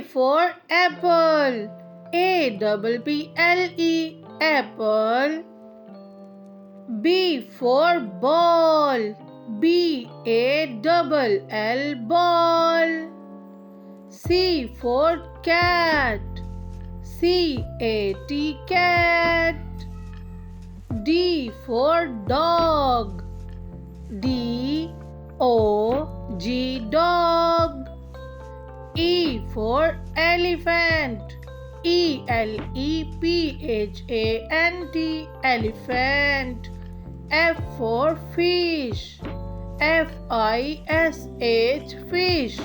for apple, apple, apple. B for ball, ball, ball. C for cat, cat. D for dog, dog. E for elephant, elephant. F for fish, fish.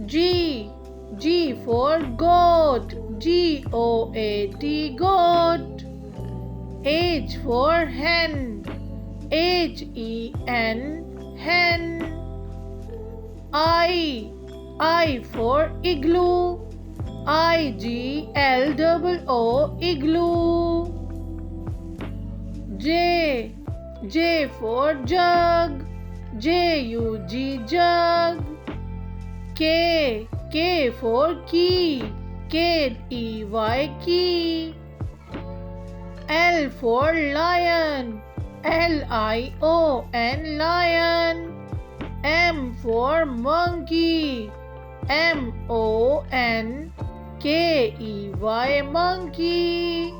G for goat, goat. H for hen, hen. I for igloo, igloo. J for jug, jug. K for key, key. L for lion, lion. M for monkey, monkey.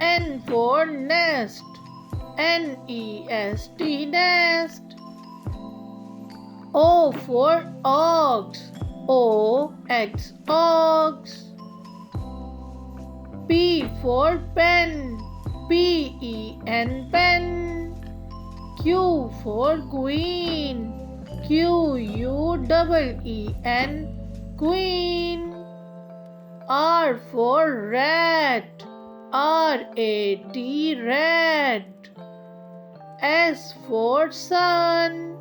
N for nest, nest. O for ox, ox. P for pen, pen. Q for queen, queen. R for rat, rat. S for sun,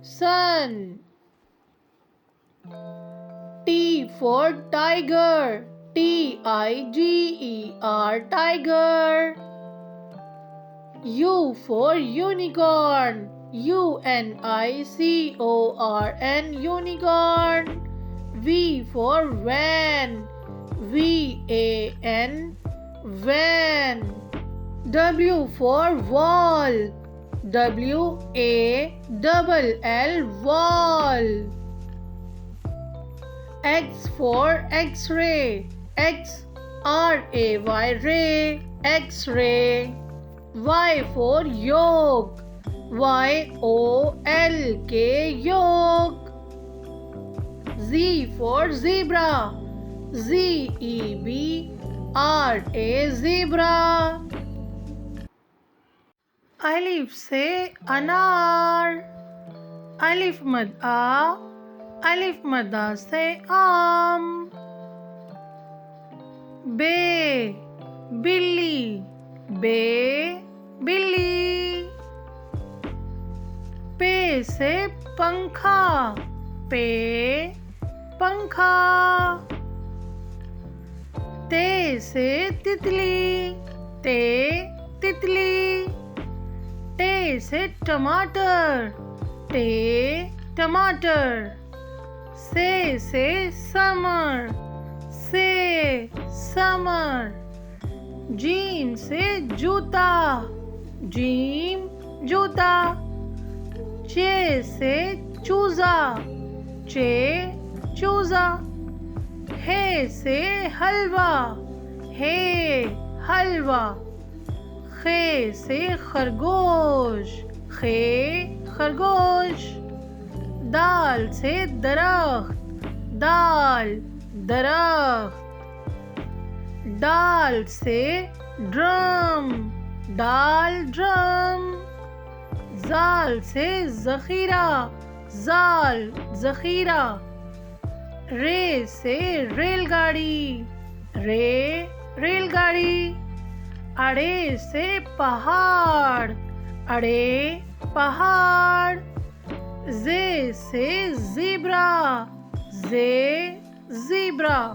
sun. T for tiger, tiger. U for unicorn, unicorn. V for van, van. W for wall, wall. X for x-ray, ray, x-ray. Y for yolk, yolk. Z for zebra, zebra. الف سے انار، الف مد آ، الف مدہ سے آم. بلی، بلی. پے سے پنکھا، پنکھا. تے سے تتلی، تتلی. ٹے سے ٹماٹر، ٹماٹر. سے سمر، سمر. جیم سے جوتا، جوتا. چے سے چوزا، چوزا. ہے سے حلوہ، حلوہ. خے سے خرگوش، خرگوش. دال سے درخت، درخت. ڈال سے ڈرم، ڈرم. زال سے ذخیرہ، ذخیرہ. رے سے ریل گاڑی، ریل گاڑی. اڑے سے پہاڑ، پہاڑ. زے سے زیبرا، زیبرا.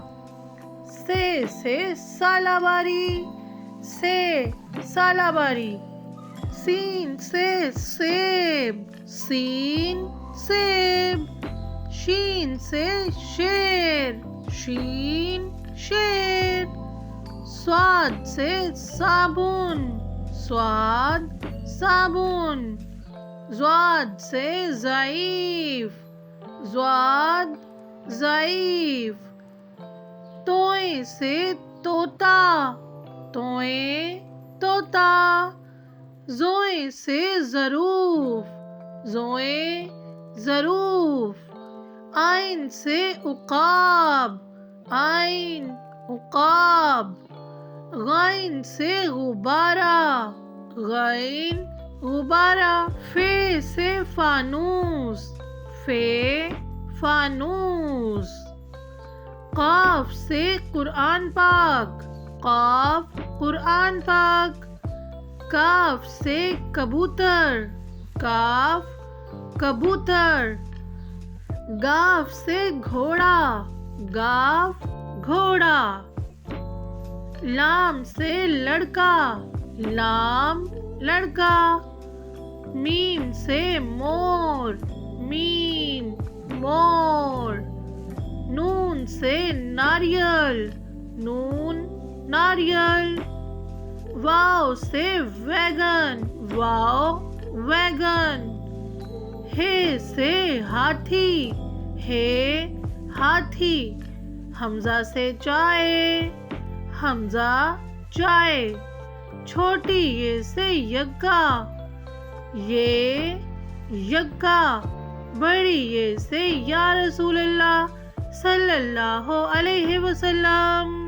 سے سالاباری، سالاباری. سین سے سیب، سیب. شین سے شیر، شین شیر۔ صاد سے صابن، صاد صابن۔ ضاد سے ضعیف، ضاد ضعیف۔ توئیں سے طوطا، توئیں طوطا۔ زوئیں سے ظروف، زوئیں ظروف۔ عین سے عقاب، عین عقاب۔ غین سے غبارہ، غین غبارہ۔ فے سے فانوس، فے فانوس۔ قاف سے قرآن پاک، قاف قرآن پاک۔ کاف سے کبوتر، کاف کبوتر۔ گاف سے گھوڑا، گاف گھوڑا۔ لام سے لڑکا، لام لڑکا۔ میم سے مور، میم مور۔ نون سے ناریل، نون ناریل۔ واو سے ویگن، واو ویگن۔ ہے سے ہاتھی، ہے ہاتھی۔ حمزہ سے چائے، حمزہ چائے۔ چھوٹی یہ سے یگا، یہ یگا۔ بڑی یہ سے یا رسول اللہ صلی اللہ علیہ وسلم۔